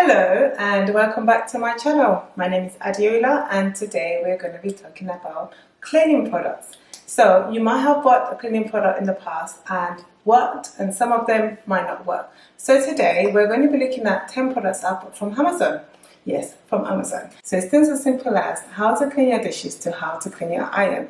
Hello and welcome back to my channel. My name is Adeola and today we're going to be talking about cleaning products. So you might have bought a cleaning product in the past and worked, and some of them might not work. So today we're going to be looking at 10 products I bought from Amazon. Yes, from Amazon. So it's things as simple as how to clean your dishes to how to clean your iron.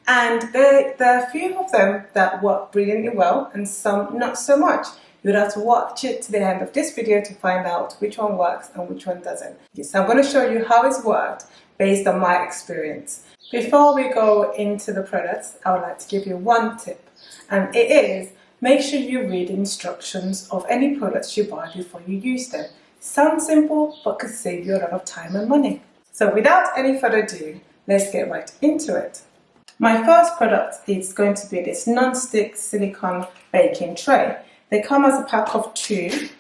And there are a few of them that work brilliantly well and some not so much. You'd have to watch it to the end of this video to find out which one works and which one doesn't. Yes, I'm going to show you how it's worked based on my experience. Before we go into the products, I would like to give you one tip, and it is make sure you read instructions of any products you buy before you use them. Sounds simple, but could save you a lot of time and money. So without any further ado, let's get right into it. My first product is going to be this non-stick silicone baking tray. They come as a pack of 2,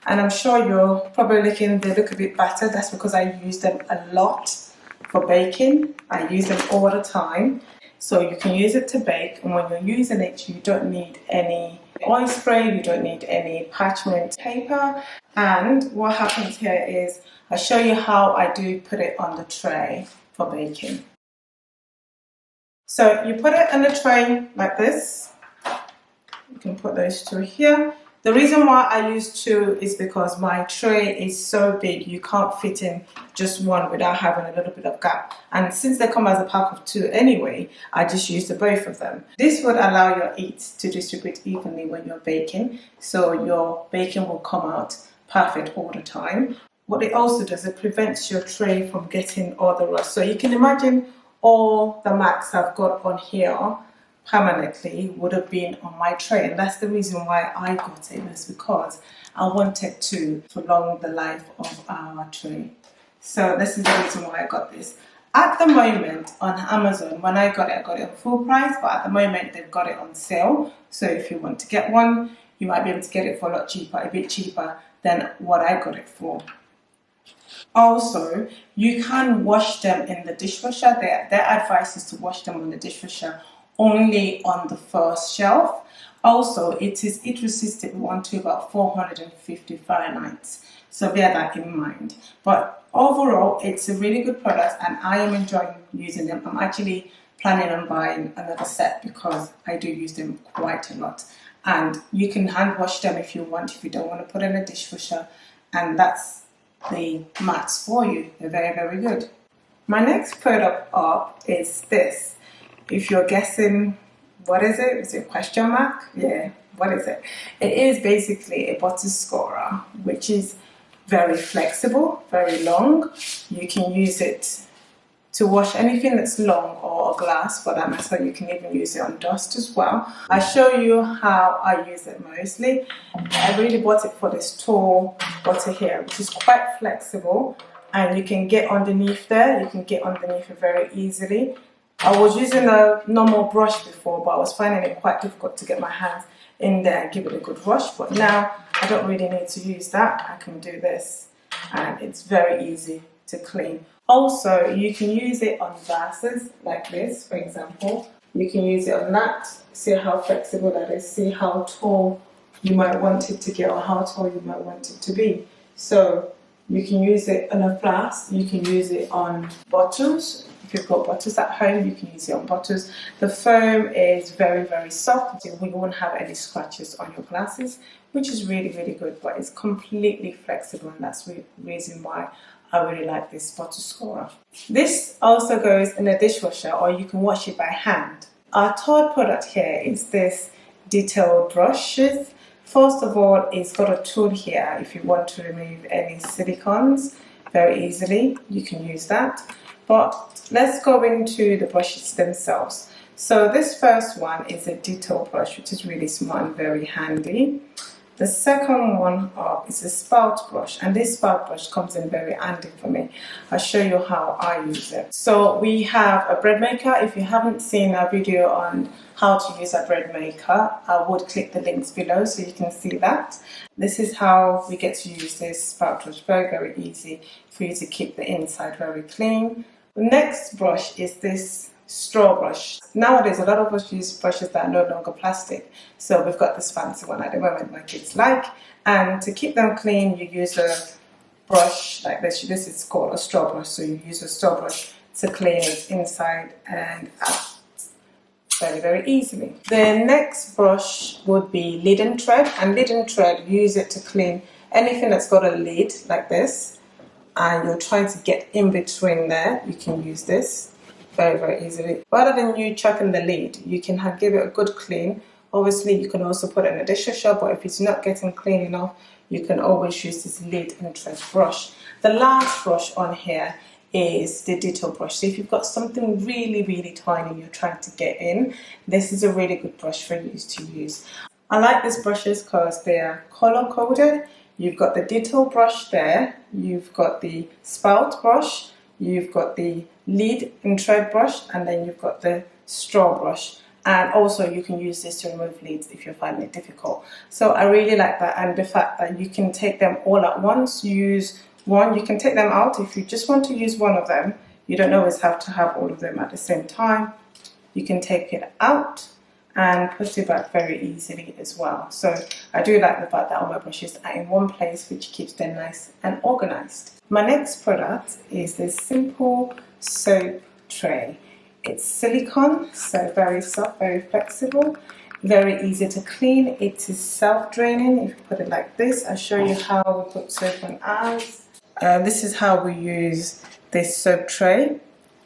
and I'm sure you're probably looking, they look a bit battered. That's because I use them a lot for baking. I use them all the time. So you can use it to bake, and when you're using it, you don't need any oil spray, you don't need any parchment paper. And what happens here is I'll show you how I do put it on the tray for baking. So you put it on the tray like this. You can put those 2 here. The reason why I use 2 is because my tray is so big you can't fit in just one without having a little bit of gap. And since they come as a pack of 2 anyway, I just use the both of them. This would allow your eats to distribute evenly when you're baking, so your baking will come out perfect all the time. What it also does, it prevents your tray from getting all the rust. So you can imagine all the marks I've got on here permanently would have been on my tray, and that's the reason why I got it, was because I wanted to prolong the life of our tray. So this is the reason why I got this. At the moment on Amazon, when I got it on full price, but at the moment they've got it on sale. So if you want to get one, you might be able to get it for a lot cheaper, a bit cheaper than what I got it for. Also, you can wash them in the dishwasher. Their advice is to wash them in the dishwasher only on the first shelf. Also, it is heat resistant 1 to about 450 Fahrenheit. So bear that in mind. But overall, it's a really good product and I am enjoying using them. I'm actually planning on buying another set because I do use them quite a lot. And you can hand wash them if you want, if you don't want to put in a dishwasher. And that's the mats for you. They're very, very good. My next product up is this. If you're guessing, what is it? Is it a question mark? Yeah, what is it? It is basically a butter scorer, which is very flexible, very long. You can use it to wash anything that's long or glass for that matter. You can even use it on dust as well. I'll show you how I use it mostly. I really bought it for this tall butter here, which is quite flexible, and you can get underneath there. You can get underneath it very easily. I was using a normal brush before, but I was finding it quite difficult to get my hands in there and give it a good wash. But now I don't really need to use that. I can do this, and it's very easy to clean. Also, you can use it on vases like this, for example. You can use it on that. See how flexible that is. See how tall you might want it to get or how tall you might want it to be. So you can use it on a flask. You can use it on bottles. If you've got bottles at home, you can use it on bottles. The foam is very, very soft. You won't have any scratches on your glasses, which is really, really good. But it's completely flexible, and that's the reason why I really like this butter scorer. This also goes in a dishwasher, or you can wash it by hand. Our third product here is this detailed brushes. First of all, it's got a tool here if you want to remove any silicones very easily. You can use that. But let's go into the brushes themselves. So this first one is a detail brush, which is really smart and very handy. The second one up is a spout brush, and this spout brush comes in very handy for me. I'll show you how I use it. So we have a bread maker. If you haven't seen our video on how to use a bread maker, I would click the links below so you can see that. This is how we get to use this spout brush. Very, very easy for you to keep the inside very clean. The next brush is this straw brush. Nowadays, a lot of us use brushes that are no longer plastic. So we've got this fancy one at the moment my kids like. And to keep them clean, you use a brush like this. This is called a straw brush, so you use a straw brush to clean it inside and out very, very easily. The next brush would be lid and thread, and lid and thread, use it to clean anything that's got a lid like this and you're trying to get in between there. You can use this very, very easily. Rather than you chucking the lid, you can give it a good clean. Obviously you can also put it in a dishwasher, but if it's not getting clean enough, you can always use this lid and thread brush. The last brush on here is the detail brush. So if you've got something really, really tiny you're trying to get in, this is a really good brush for you to use. I like these brushes because they are color coded. You've got the detail brush there, you've got the spout brush, you've got the lid and thread brush, and then you've got the straw brush. And also you can use this to remove lids if you're finding it difficult. So I really like that, and the fact that you can take them all at once. Use one, you can take them out if you just want to use one of them. You don't always have to have all of them at the same time. You can take it out and put it back very easily as well. So I do like the fact that all my brushes are in one place, which keeps them nice and organized. My next product is this simple soap tray. It's silicone, so very soft, very flexible, very easy to clean. It is self-draining. If you put it like this, I'll show you how we put soap on ours. This is how we use this soap tray.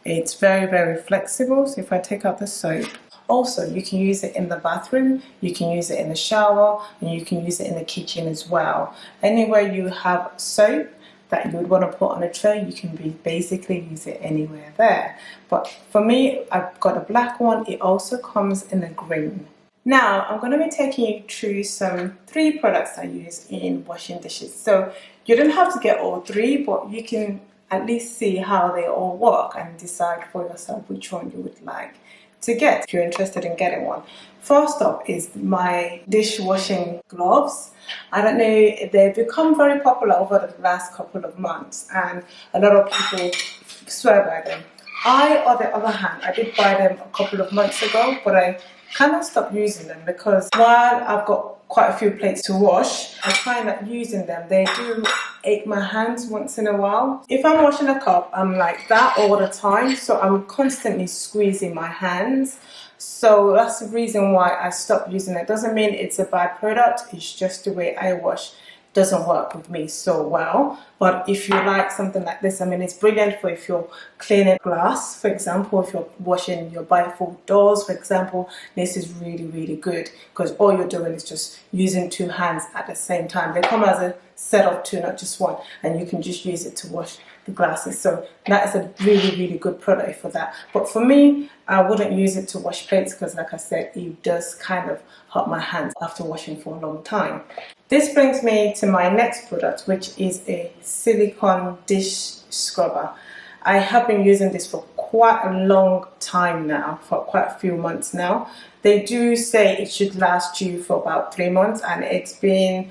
It's very, very flexible. So if I take out the soap, also you can use it in the bathroom, you can use it in the shower, and you can use it in the kitchen as well. Anywhere you have soap that you would want to put on a tray, you can basically use it anywhere there. But for me, I've got a black one. It also comes in a green. Now I'm going to be taking you through some 3 products I use in washing dishes. So you don't have to get all 3, but you can at least see how they all work and decide for yourself which one you would like to get if you're interested in getting one. First up is my dishwashing gloves. I don't know, they've become very popular over the last couple of months and a lot of people swear by them. I, on the other hand, I did buy them a couple of months ago, but I cannot stop using them because while I've got quite a few plates to wash, I find that using them, they do ache my hands once in a while. If I'm washing a cup, I'm like that all the time, so I'm constantly squeezing my hands. So that's the reason why I stopped using it. Doesn't mean it's a bad product, it's just the way I wash doesn't work with me so well. But if you like something like this, I mean, it's brilliant for if you're cleaning glass, for example, if you're washing your bifold doors, for example, this is really, really good because all you're doing is just using 2 hands at the same time. They come as a set of 2, not just 1, and you can just use it to wash the glasses. So that is a really, really good product for that. But for me, I wouldn't use it to wash plates because, like I said, it does kind of hurt my hands after washing for a long time. This brings me to my next product, which is a silicone dish scrubber. I have been using this for quite a long time now, for quite a few months now. They do say it should last you for about 3 months, and it's been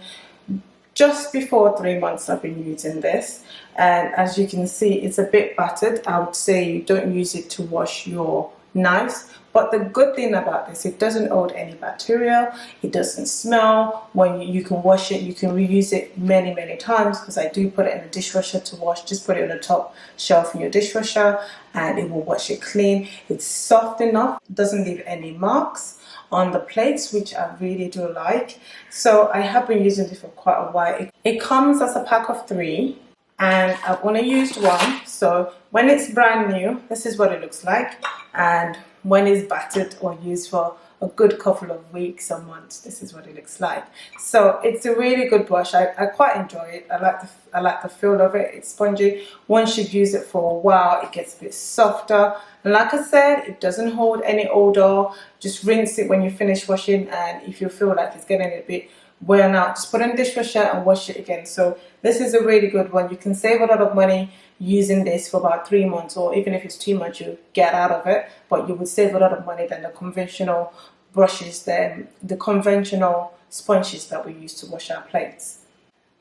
just before 3 months I've been using this. And as you can see, it's a bit battered. I would say you don't use it to wash your knives. But the good thing about this, it doesn't hold any bacteria, it doesn't smell. When you can wash it, you can reuse it many, many times because I do put it in the dishwasher to wash. Just put it on the top shelf in your dishwasher and it will wash it clean. It's soft enough, it doesn't leave any marks on the plates, which I really do like. So I have been using this for quite a while. It comes as a pack of 3 and I've only used 1. So when it's brand new, this is what it looks like. And when it's battered or used for a good couple of weeks or months, this is what it looks like. So it's a really good brush. I quite enjoy it. I like the feel of it. It's spongy. Once you've used it for a while, it gets a bit softer. And like I said, it doesn't hold any odor. Just rinse it when you finish washing, and if you feel like it's getting a bit worn out, just put it in the dishwasher and wash it again. So this is a really good one. You can save a lot of money using this for about 3 months, or even if it's too much you get out of it, but you would save a lot of money than the conventional brushes, then the conventional sponges that we use to wash our plates.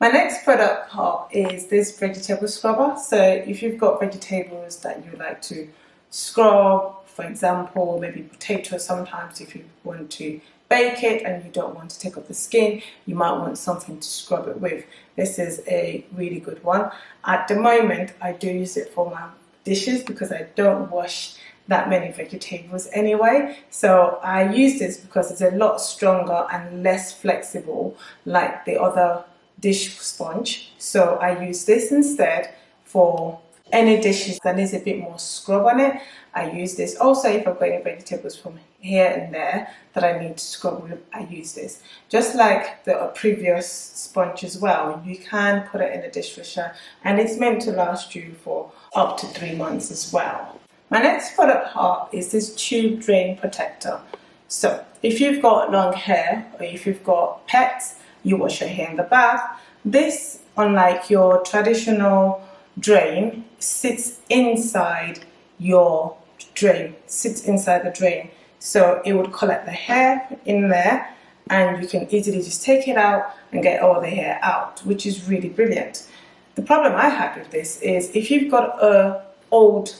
My next product is this vegetable scrubber. So if you've got vegetables that you like to scrub, for example, maybe potatoes sometimes if you want to bake it and you don't want to take up the skin, you might want something to scrub it with. This is a really good one. At the moment, I do use it for my dishes because I don't wash that many vegetables anyway. So I use this because it's a lot stronger and less flexible like the other dish sponge. So I use this instead for any dishes that needs a bit more scrub on it. I use this. Also, if I've got any vegetables from here and there that I need to scrub with, I use this. Just like the previous sponge as well, you can put it in a dishwasher and it's meant to last you for up to 3 months as well. My next product up is this tube drain protector. So if you've got long hair or if you've got pets, you wash your hair in the bath. This, unlike your traditional drain, sits inside your drain, sits inside the drain. So it would collect the hair in there and you can easily just take it out and get all the hair out, which is really brilliant. The problem I had with this is if you've got a old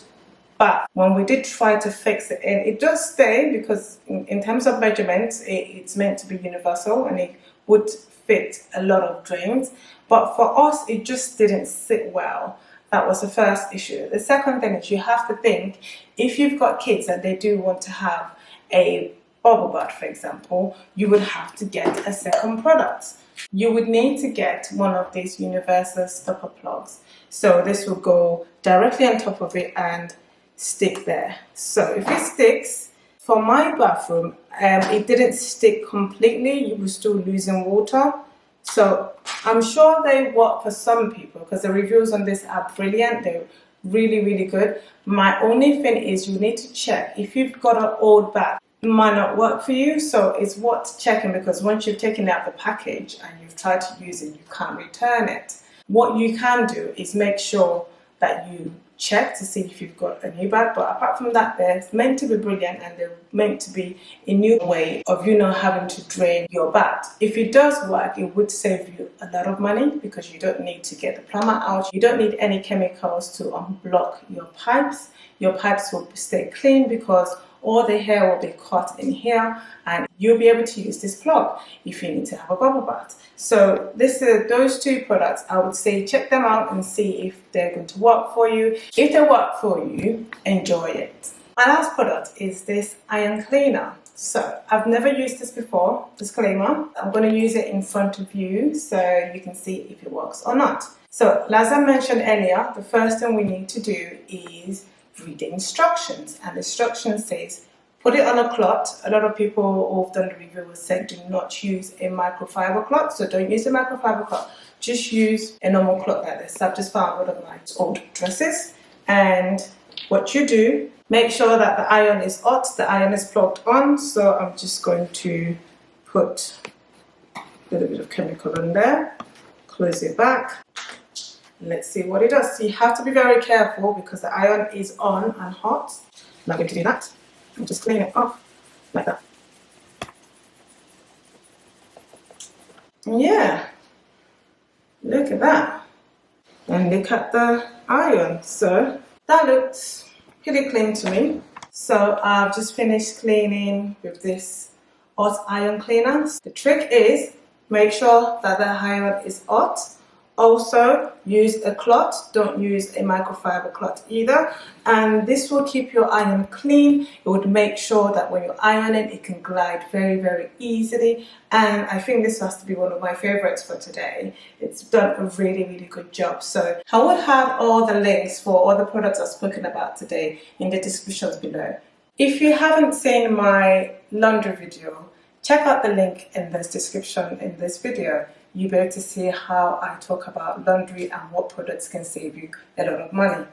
bath, when we did try to fix it, and it does stay because in terms of measurements, it's meant to be universal and it would fit a lot of drains. But for us, it just didn't sit well. That was the first issue. The second thing is you have to think, if you've got kids and they do want to have a bubble bath, for example, you would have to get a second product. You would need to get one of these universal stopper plugs. So this will go directly on top of it and stick there. So if it sticks, for my bathroom, it didn't stick completely. You were still losing water. So I'm sure they work for some people because the reviews on this are brilliant. They're really, really good. My only thing is you need to check if you've got an old bath. It might not work for you, so it's worth checking because once you've taken out the package and you've tried to use it, you can't return it. What you can do is make sure that you check to see if you've got a new bag, but apart from that, they're meant to be brilliant and they're meant to be a new way of you not having to drain your bath. If it does work, it would save you a lot of money because you don't need to get the plumber out. You don't need any chemicals to unblock your pipes. Your pipes will stay clean because all the hair will be caught in here and you'll be able to use this plug if you need to have a bubble bath. So those two products, I would say check them out and see if they're going to work for you. If they work for you, enjoy it. My last product is this iron cleaner. So I've never used this before, disclaimer. I'm going to use it in front of you so you can see if it works or not. So as I mentioned earlier, the first thing we need to do is read the instructions, and the instruction says put it on a cloth. A lot of people who've done the review will say do not use a microfiber cloth, so don't use a microfiber cloth, just use a normal cloth like this. I've just found one of my old dresses, and what you do, make sure that the iron is hot, the iron is plugged on. So I'm just going to put a little bit of chemical in there, close it back. Let's see what it does. So you have to be very careful because the iron is on and hot. I'm not going to do that. I'm just clean it off like that. Yeah, look at that. And look at the iron. So that looks pretty clean to me. So I've just finished cleaning with this hot iron cleaner. The trick is make sure that the iron is hot. Also, use a cloth, don't use a microfiber cloth either, and this will keep your iron clean. It would make sure that when you're ironing, it can glide very, very easily, and I think this has to be one of my favorites for today. It's done a really, really good job. So I would have all the links for all the products I've spoken about today in the descriptions below. If you haven't seen my laundry video, check out the link in this description in this video. You'll be able to see how I talk about laundry and what products can save you a lot of money.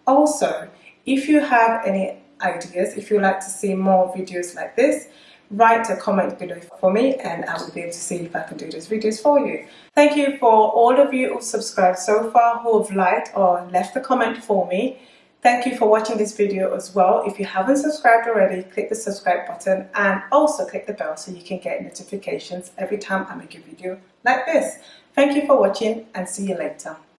Also, if you have any ideas, if you'd like to see more videos like this, write a comment below for me and I will be able to see if I can do those videos for you. Thank you for all of you who've subscribed so far, who have liked or left a comment for me. Thank you for watching this video as well. If you haven't subscribed already, click the subscribe button and also click the bell so you can get notifications every time I make a video like this. Thank you for watching and see you later.